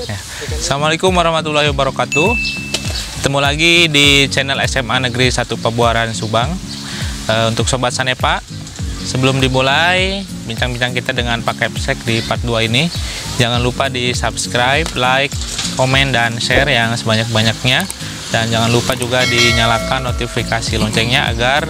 Ya. Assalamualaikum warahmatullahi wabarakatuh. Ketemu lagi di channel SMA Negeri 1 Pabuaran Subang. Untuk Sobat Sanepa, sebelum dimulai bincang-bincang kita dengan Pak Kepsek di part 2 ini, jangan lupa di subscribe, like, komen, dan share yang sebanyak-banyaknya. Dan jangan lupa juga dinyalakan notifikasi loncengnya agar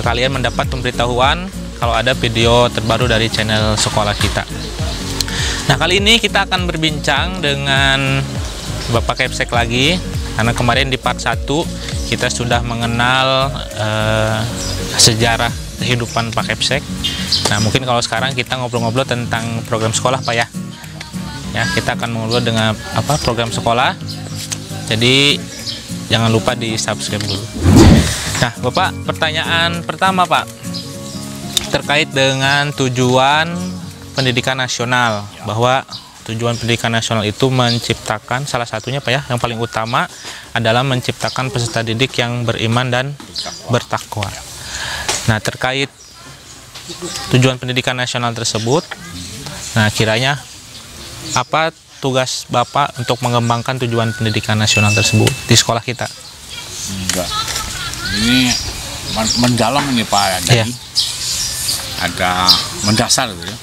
kalian mendapat pemberitahuan kalau ada video terbaru dari channel sekolah kita. Nah, kali ini kita akan berbincang dengan Bapak Kepsek lagi, karena kemarin di part 1 kita sudah mengenal sejarah kehidupan Pak Kepsek. Nah, mungkin kalau sekarang kita ngobrol-ngobrol tentang program sekolah, Pak ya. Ya, kita akan ngobrol dengan program sekolah. Jadi jangan lupa di subscribe dulu. Nah, Bapak, pertanyaan pertama, Pak, terkait dengan tujuan pendidikan nasional, bahwa tujuan pendidikan nasional itu menciptakan, salah satunya Pak ya, yang paling utama adalah menciptakan peserta didik yang beriman dan bertakwa. Nah, terkait tujuan pendidikan nasional tersebut, nah kiranya apa tugas Bapak untuk mengembangkan tujuan pendidikan nasional tersebut di sekolah kita? Enggak, ini mendalam ini Pak, ada mendasar gitu ya.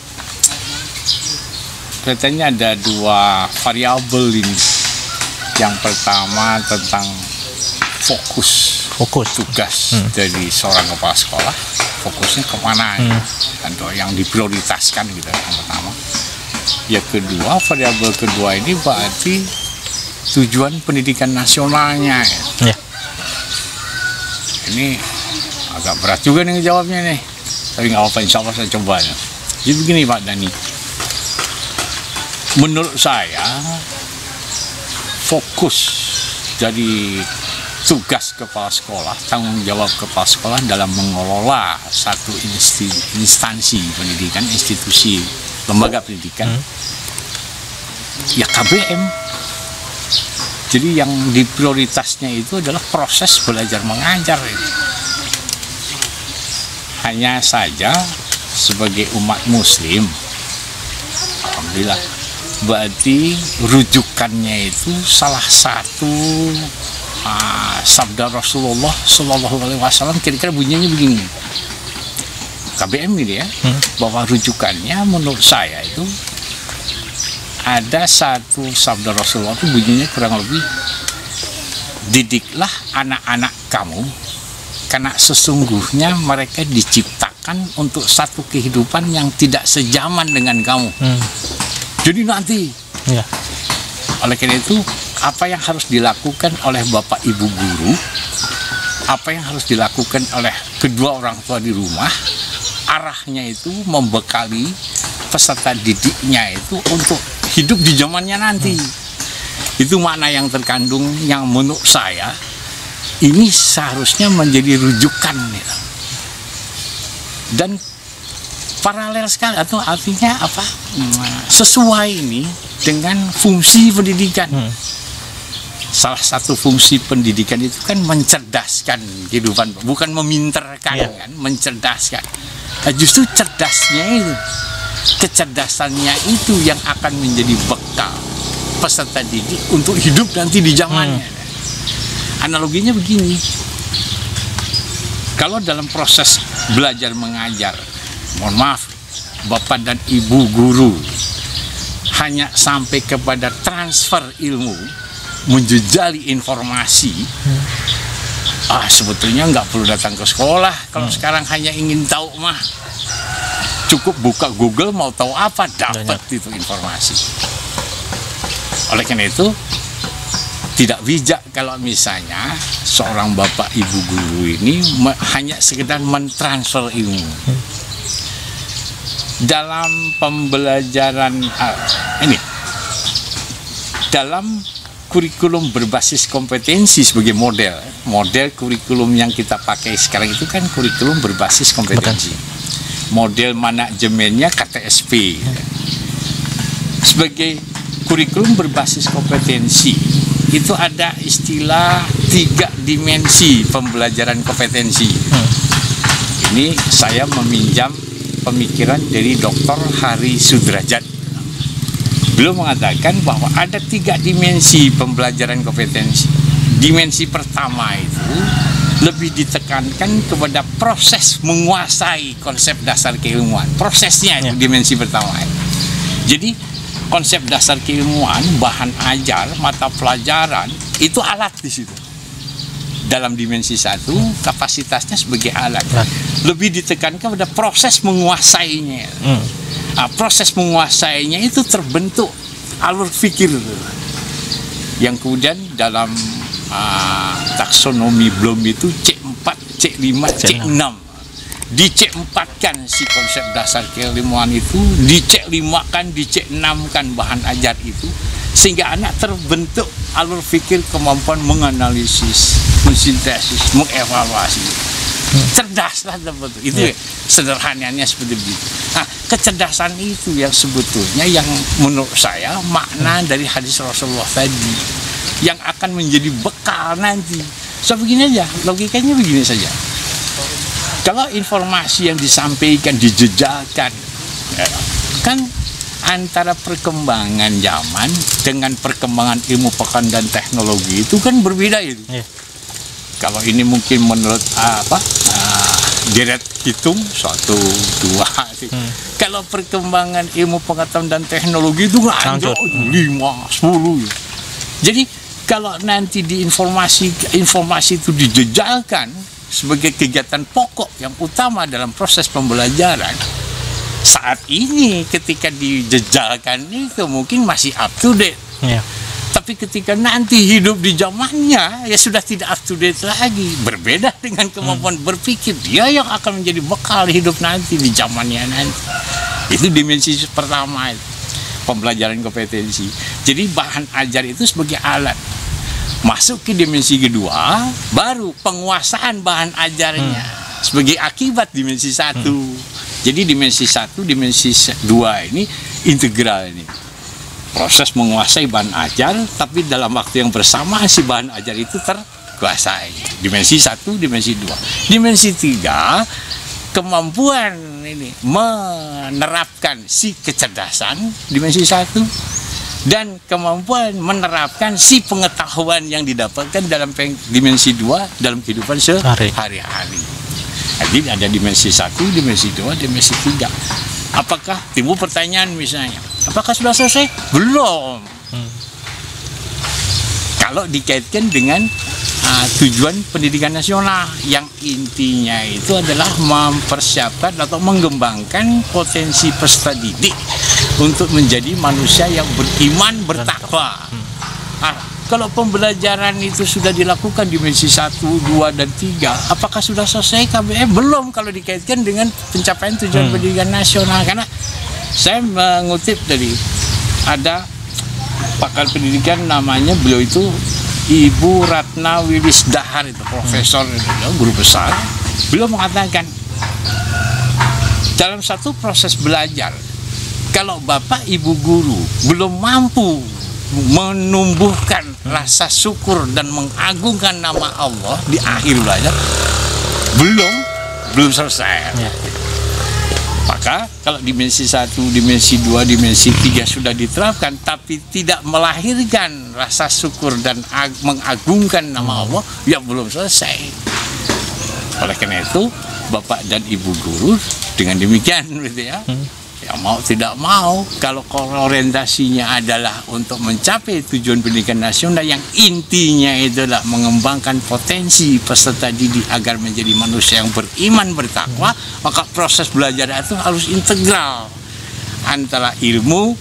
Kelihatannya ada dua variabel ini. Yang pertama tentang fokus tugas dari seorang kepala sekolah, fokusnya kemana atau yang diprioritaskan gitu yang pertama. Yang kedua, variabel kedua ini berarti tujuan pendidikan nasionalnya ya. Ini agak berat juga nih jawabnya nih, tapi nggak apa-apa, insya Allah saya coba ya. Jadi begini Pak Dani, menurut saya fokus dari tugas kepala sekolah, tanggung jawab kepala sekolah dalam mengelola satu instansi pendidikan, institusi lembaga pendidikan, ya KBM. Jadi yang diprioritasnya itu adalah proses belajar mengajar itu. Hanya saja sebagai umat muslim, alhamdulillah, berarti rujukannya itu salah satu sabda Rasulullah SAW, kira-kira bunyinya begini, KBM gitu ya, bahwa rujukannya menurut saya itu ada satu sabda Rasulullah itu bunyinya kurang lebih, didiklah anak-anak kamu karena sesungguhnya mereka diciptakan untuk satu kehidupan yang tidak sejaman dengan kamu. Jadi nanti, oleh karena itu, apa yang harus dilakukan oleh Bapak Ibu guru, apa yang harus dilakukan oleh kedua orang tua di rumah, arahnya itu membekali peserta didiknya itu untuk hidup di zamannya nanti. Itu makna yang terkandung yang menurut saya ini seharusnya menjadi rujukan gitu. Dan paralel sekali, atau artinya apa, sesuai ini dengan fungsi pendidikan. Salah satu fungsi pendidikan itu kan mencerdaskan kehidupan, bukan meminterkan, kan, mencerdaskan. Nah, justru cerdasnya itu, kecerdasannya itu yang akan menjadi bekal peserta didik untuk hidup nanti di zamannya. Analoginya begini, kalau dalam proses belajar mengajar, mohon maaf, Bapak dan Ibu guru hanya sampai kepada transfer ilmu, menjejali informasi, sebetulnya nggak perlu datang ke sekolah. Kalau sekarang hanya ingin tahu mah, cukup buka Google, mau tahu apa dapat itu informasi. Oleh karena itu, tidak bijak kalau misalnya seorang Bapak Ibu guru ini hanya sekedar mentransfer ilmu. Dalam pembelajaran ini, dalam kurikulum berbasis kompetensi sebagai model kurikulum yang kita pakai sekarang itu kan kurikulum berbasis kompetensi. Model manajemennya KTSP. Sebagai kurikulum berbasis kompetensi itu ada istilah 3 dimensi pembelajaran kompetensi. Ini saya meminjam pemikiran dari Dr. Hari Sudrajat. beliau mengatakan bahwa ada 3 dimensi pembelajaran kompetensi. Dimensi pertama itu lebih ditekankan kepada proses menguasai konsep dasar keilmuan. Prosesnya itu dimensi pertama. Jadi konsep dasar keilmuan, bahan ajar, mata pelajaran itu alat di situ. Dalam dimensi 1 kapasitasnya sebagai alat. Lebih ditekankan pada proses menguasainya. Nah, proses menguasainya itu terbentuk alur pikir yang kemudian dalam taksonomi Bloom itu C4, C5, C6. Di C4 kan si konsep dasar keilmuan itu, di C5 kan, di C6 kan bahan ajar itu, sehingga anak terbentuk alur pikir, kemampuan menganalisis, mensintesis, mengevaluasi. Cerdaslah terbentuk. Itu sederhananya seperti itu. Nah, kecerdasan itu yang sebetulnya yang menurut saya makna dari hadis Rasulullah tadi yang akan menjadi bekal nanti. So begini aja, logikanya begini saja. Kalau informasi yang disampaikan dijejalkan, kan antara perkembangan zaman dengan perkembangan ilmu pengetahuan dan teknologi itu kan berbeda itu. Kalau ini mungkin menurut deret hitung 1, 2. Kalau perkembangan ilmu pengetahuan dan teknologi itu kan 5, 10. Jadi kalau nanti di informasi itu dijejalkan sebagai kegiatan pokok yang utama dalam proses pembelajaran, saat ini ketika dijejalkan itu mungkin masih up to date. Tapi ketika nanti hidup di zamannya ya sudah tidak up to date lagi, berbeda dengan kemampuan berpikir. Dia yang akan menjadi bekal hidup nanti di zamannya nanti. Itu dimensi pertama itu, pembelajaran kompetensi. Jadi bahan ajar itu sebagai alat. Masuk ke dimensi kedua, baru penguasaan bahan ajarnya sebagai akibat dimensi 1. Jadi dimensi 1, dimensi 2 ini integral ini. Proses menguasai bahan ajar, tapi dalam waktu yang bersamaan si bahan ajar itu terkuasai. Dimensi 1, dimensi 2. Dimensi 3, kemampuan ini menerapkan si kecerdasan, dimensi 1, dan kemampuan menerapkan si pengetahuan yang didapatkan dalam dimensi 2 dalam kehidupan sehari-hari. Jadi ada dimensi 1, dimensi 2, dimensi 3. Apakah timbul pertanyaan misalnya, apakah sudah selesai? Belum. Kalau dikaitkan dengan tujuan pendidikan nasional yang intinya itu adalah mempersiapkan atau mengembangkan potensi peserta didik untuk menjadi manusia yang beriman, bertakwa. Kalau pembelajaran itu sudah dilakukan dimensi 1, 2, dan 3, apakah sudah selesai KBM? Belum kalau dikaitkan dengan pencapaian tujuan pendidikan nasional. Karena saya mengutip dari ada pakar pendidikan namanya, beliau itu Ibu Ratna Wilisdahar, itu profesor, guru besar. Beliau mengatakan dalam satu proses belajar, kalau bapak ibu guru belum mampu menumbuhkan rasa syukur dan mengagungkan nama Allah di akhir belajar, belum selesai. Maka kalau dimensi 1, dimensi 2, dimensi 3 sudah diterapkan tapi tidak melahirkan rasa syukur dan mengagungkan nama Allah, ya belum selesai. Oleh karena itu bapak dan ibu guru dengan demikian gitu ya, ya mau tidak mau, kalau orientasinya adalah untuk mencapai tujuan pendidikan nasional yang intinya adalah mengembangkan potensi peserta didik agar menjadi manusia yang beriman, bertakwa, maka proses belajar itu harus integral antara ilmu,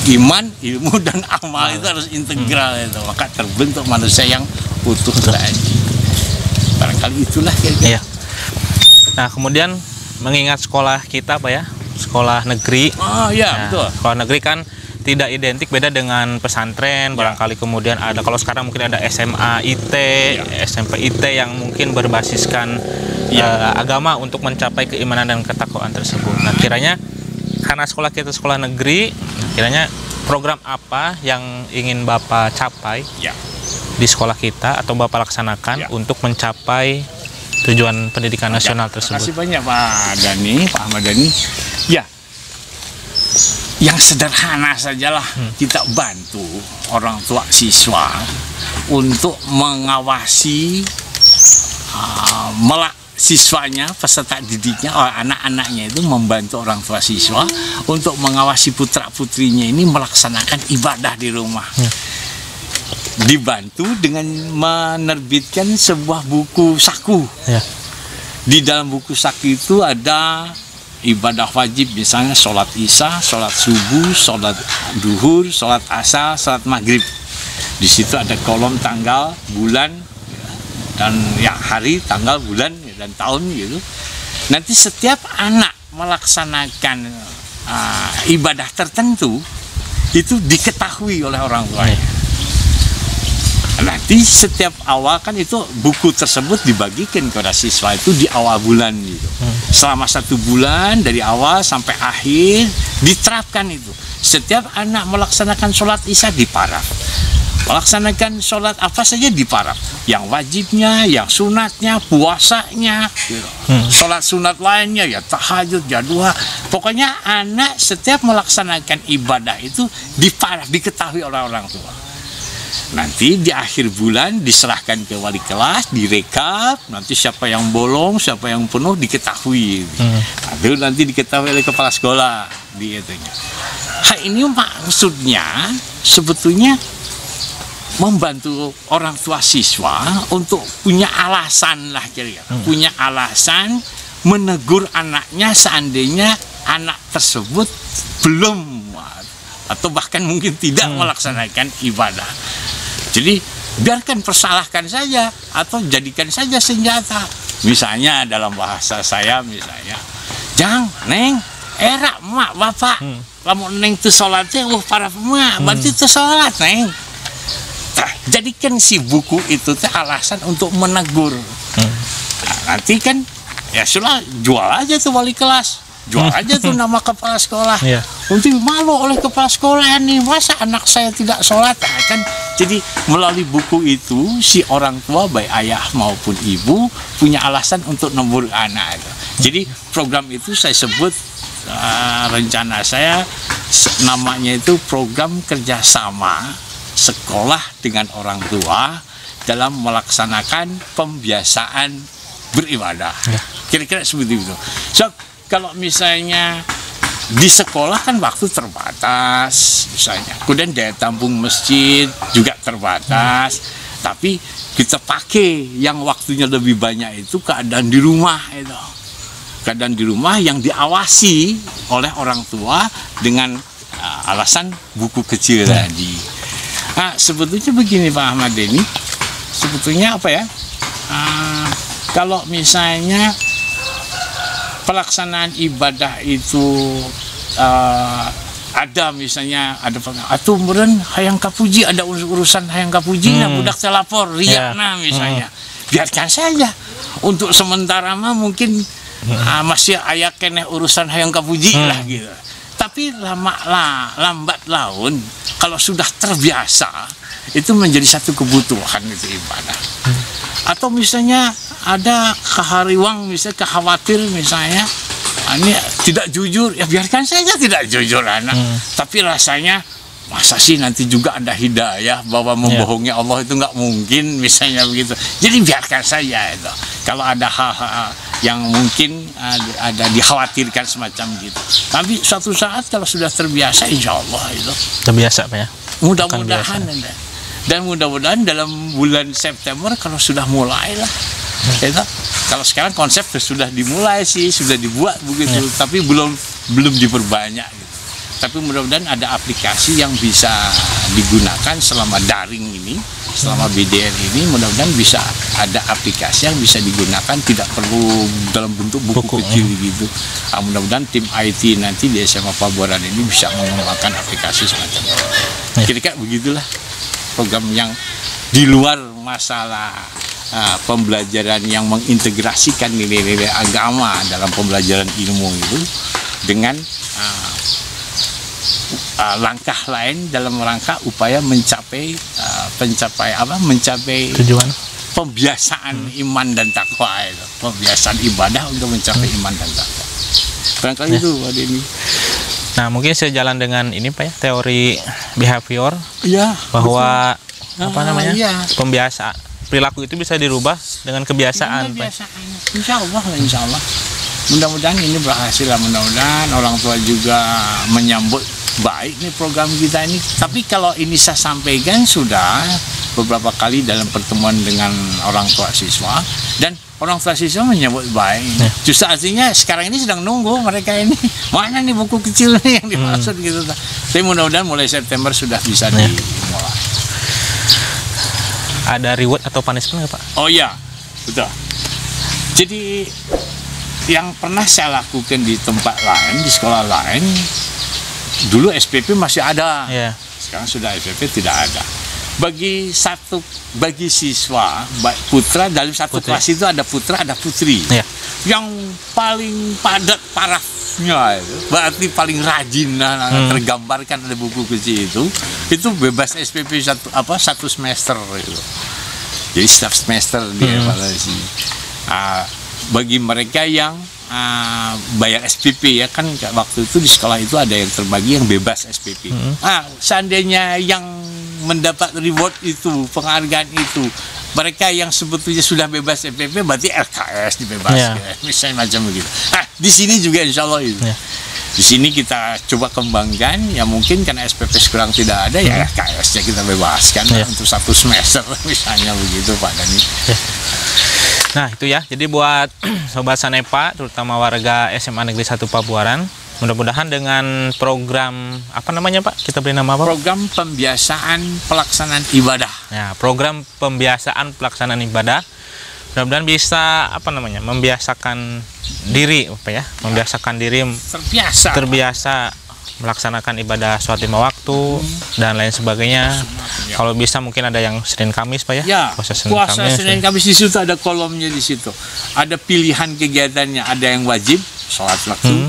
iman, ilmu dan amal. Itu harus integral itu, maka terbentuk manusia yang utuh tadi. Barangkali itulah kira-kira. Nah, kemudian mengingat sekolah kita Pak ya, sekolah negeri. Betul. Sekolah negeri kan tidak identik, beda dengan pesantren. Barangkali kemudian ada, kalau sekarang mungkin ada SMA IT, SMP IT yang mungkin berbasiskan agama untuk mencapai keimanan dan ketakwaan tersebut. Nah, kiranya karena sekolah kita sekolah negeri, kiranya program apa yang ingin Bapak capai di sekolah kita atau Bapak laksanakan untuk mencapai tujuan pendidikan nasional tersebut? Terima kasih banyak Pak Ahmad Dhani. Ya, yang sederhana sajalah, kita bantu orang tua siswa untuk mengawasi siswanya, peserta didiknya, anak-anaknya itu membantu orang tua siswa untuk mengawasi putra-putrinya ini melaksanakan ibadah di rumah. Dibantu dengan menerbitkan sebuah buku saku. Di dalam buku saku itu ada ibadah wajib, misalnya sholat isya, sholat subuh, sholat duhur, sholat asar, sholat maghrib. Di situ ada kolom tanggal, bulan, dan ya hari, tanggal, bulan, dan tahun gitu. Nanti setiap anak melaksanakan ibadah tertentu itu diketahui oleh orang tuanya. Nanti setiap awal kan itu buku tersebut dibagikan kepada siswa itu di awal bulan gitu. Selama 1 bulan dari awal sampai akhir diterapkan itu. Setiap anak melaksanakan sholat isya diparaf, melaksanakan sholat apa saja diparaf, yang wajibnya, yang sunatnya, puasanya, gitu. Sholat sunat lainnya ya tahajud, ya duha. Pokoknya anak setiap melaksanakan ibadah itu diparaf, diketahui oleh orang tua. Nanti di akhir bulan diserahkan ke wali kelas, direkap, nanti siapa yang bolong, siapa yang penuh diketahui. Itu nanti diketahui oleh kepala sekolah di itunya. Ini maksudnya sebetulnya membantu orang tua siswa untuk punya alasan lah kira-kira, punya alasan menegur anaknya seandainya anak tersebut belum atau bahkan mungkin tidak melaksanakan ibadah. Jadi biarkan, persalahkan saja atau jadikan saja senjata. Misalnya dalam bahasa saya misalnya, "Jang, Neng, era emak bapak, lamun Neng tu sholatnya, para emak, berarti tu sholat Neng." Nah, jadikan si buku itu alasan untuk menegur. Nah, nanti kan ya sudah, jual aja tuh wali kelas, jual aja tuh nama kepala sekolah. Nanti malu oleh kepala sekolah nih, masa anak saya tidak sholat. Nah, kan jadi melalui buku itu si orang tua baik ayah maupun ibu punya alasan untuk negur anak. Jadi program itu saya sebut rencana saya namanya itu program kerjasama sekolah dengan orang tua dalam melaksanakan pembiasaan beribadah. Kira-kira seperti itu. So, kalau misalnya di sekolah kan waktu terbatas misalnya, kemudian daya tampung masjid juga terbatas, tapi kita pakai yang waktunya lebih banyak itu keadaan di rumah itu. Keadaan di rumah yang diawasi oleh orang tua dengan alasan buku kecil tadi. Nah, sebetulnya begini Pak Ahmad Denny, sebetulnya apa ya, kalau misalnya pelaksanaan ibadah itu ada misalnya ada atau meren hayang kapuji, ada urusan hayang kapuji budak telapor riakna misalnya, biarkan saja untuk sementara mah mungkin masih aya keneh urusan hayang kapuji lah gitu. Tapi lambat laun kalau sudah terbiasa itu menjadi satu kebutuhan itu ibadah. Atau misalnya ada kehariwang, misalnya khawatir misalnya ini tidak jujur, ya biarkan saja tidak jujur anak. Tapi rasanya masa sih nanti juga ada hidayah bahwa membohongi Allah itu nggak mungkin misalnya begitu. Jadi biarkan saja itu. Kalau ada hal-hal yang mungkin ada dikhawatirkan semacam gitu. Tapi suatu saat kalau sudah terbiasa, insya Allah itu terbiasa Pak ya. Mudah-mudahan dan mudah-mudahan dalam bulan September kalau sudah mulai lah. Itu kalau sekarang konsep sudah dimulai sih, sudah dibuat begitu, tapi belum diperbanyak gitu. Tapi mudah-mudahan ada aplikasi yang bisa digunakan selama daring ini, selama BDR ini, mudah-mudahan bisa ada aplikasi yang bisa digunakan, tidak perlu dalam bentuk buku kecil gitu. Mudah-mudahan tim IT nanti di SMA Pabuaran ini bisa mengembangkan aplikasi semacam itu. Kira-kira begitulah program yang di luar masalah pembelajaran yang mengintegrasikan nilai-nilai agama dalam pembelajaran ilmu itu dengan langkah lain dalam rangka upaya mencapai tujuan pembiasaan iman dan takwa itu, pembiasaan ibadah untuk mencapai iman dan takwa. Barangkali itu Pak Denny. Nah, mungkin sejalan dengan ini Pak ya, teori behavior Iya. bahwa apa namanya? Iya. Pembiasa perilaku itu bisa dirubah dengan kebiasaan, Pak. Insya Allah. Mudah-mudahan ini berhasil lah, mudah-mudahan orang tua juga menyambut baik nih program kita ini. Tapi kalau ini saya sampaikan sudah beberapa kali dalam pertemuan dengan orang tua siswa, dan orang tua siswa menyambut baik. Justru artinya sekarang ini sedang nunggu mereka ini, mana nih buku kecil nih yang dimaksud gitu. Tapi mudah-mudahan mulai September sudah bisa dimulai. Ada reward atau punishment nggak Pak? Oh iya, betul. Jadi yang pernah saya lakukan di tempat lain, di sekolah lain, dulu SPP masih ada. Iya. Sekarang sudah SPP tidak ada. Bagi siswa, baik putra, dalam satu kelas itu ada putra, ada putri. Iya. Yang paling padat parafnya berarti paling rajin, tergambarkan ada buku kecil itu bebas SPP satu semester itu. Jadi setiap semester dievaluasi. Bagi mereka yang bayar SPP ya kan, waktu itu di sekolah itu ada yang terbagi yang bebas SPP. Seandainya yang mendapat reward itu, penghargaan itu, mereka yang sebetulnya sudah bebas SPP berarti LKS dibebaskan, misalnya macam begitu. Di sini juga insya Allah itu. Di sini kita coba kembangkan, ya mungkin karena SPP sekarang tidak ada, ya LKS-nya kita bebaskan untuk satu semester misalnya begitu Pak Dani. Nah itu ya, jadi buat Sobat Sanepa, terutama warga SMA Negeri 1 Pabuaran, mudah-mudahan dengan program, apa namanya Pak? Kita beri nama apa? Program Pembiasaan Pelaksanaan Ibadah. Ya, program Pembiasaan Pelaksanaan Ibadah, mudah-mudahan bisa, apa namanya, membiasakan diri, apa ya? Membiasakan diri terbiasa melaksanakan ibadah sholat 5 waktu dan lain sebagainya. Kalau bisa mungkin ada yang Senin Kamis Pak ya? Puasa Senin Kamis di situ ada kolomnya di situ. Ada pilihan kegiatannya, ada yang wajib sholat waktu,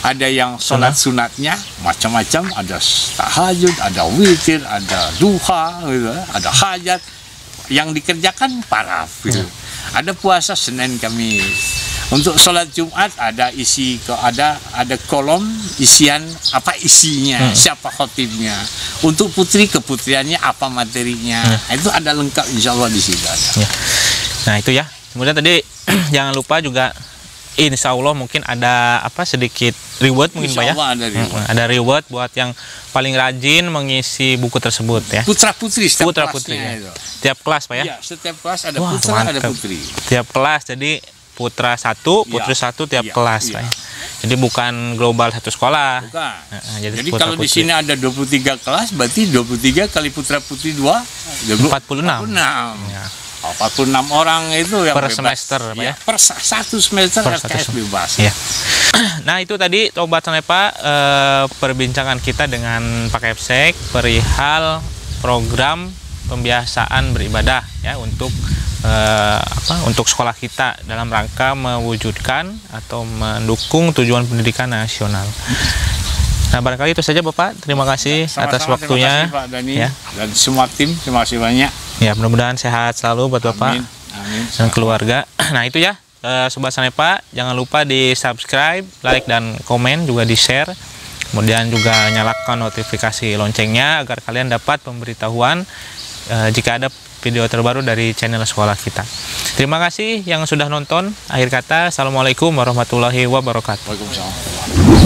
ada yang sholat sunatnya macam-macam, ada tahajud, ada witir, ada duha, gitu, ada hajat. Yang dikerjakan paraf. Gitu. Ada puasa Senin Kamis. Untuk sholat Jumat ada ada kolom isian apa isinya, siapa khotibnya. Untuk putri keputriannya apa materinya. Itu ada lengkap insya Allah di situ. Nah itu ya. Kemudian tadi jangan lupa juga insya Allah mungkin ada apa sedikit reward mungkin Pak ya. Ada reward buat yang paling rajin mengisi buku tersebut ya. Putra putri setiap putri ya. Setiap kelas Pak ya. Iya, setiap kelas ada putra ada putri. Setiap kelas jadi putra satu, putri satu tiap kelas Pak. Jadi bukan global satu sekolah. Bukan. Jadi kalau di sini ada 23 kelas, berarti 23 kali putra putri 2 46. Ya. 46 orang itu yang per bebas. Semester Pak ya. Per satu semester LKS bebas. Ya. Nah itu tadi Sobat Sanepa perbincangan kita dengan Pak Kepsek perihal program pembiasaan beribadah ya untuk untuk sekolah kita dalam rangka mewujudkan atau mendukung tujuan pendidikan nasional. Nah barangkali itu saja Bapak, terima kasih atas waktunya. Terima kasih Pak Dani dan semua tim, terima kasih banyak. Ya mudah-mudahan sehat selalu buat Bapak dan keluarga. Nah itu ya Sobat Sanepa, jangan lupa di subscribe, like dan komen, juga di share. Kemudian juga nyalakan notifikasi loncengnya agar kalian dapat pemberitahuan jika ada video terbaru dari channel sekolah kita. Terima kasih yang sudah nonton. Akhir kata, assalamualaikum warahmatullahi wabarakatuh. Waalaikumsalam.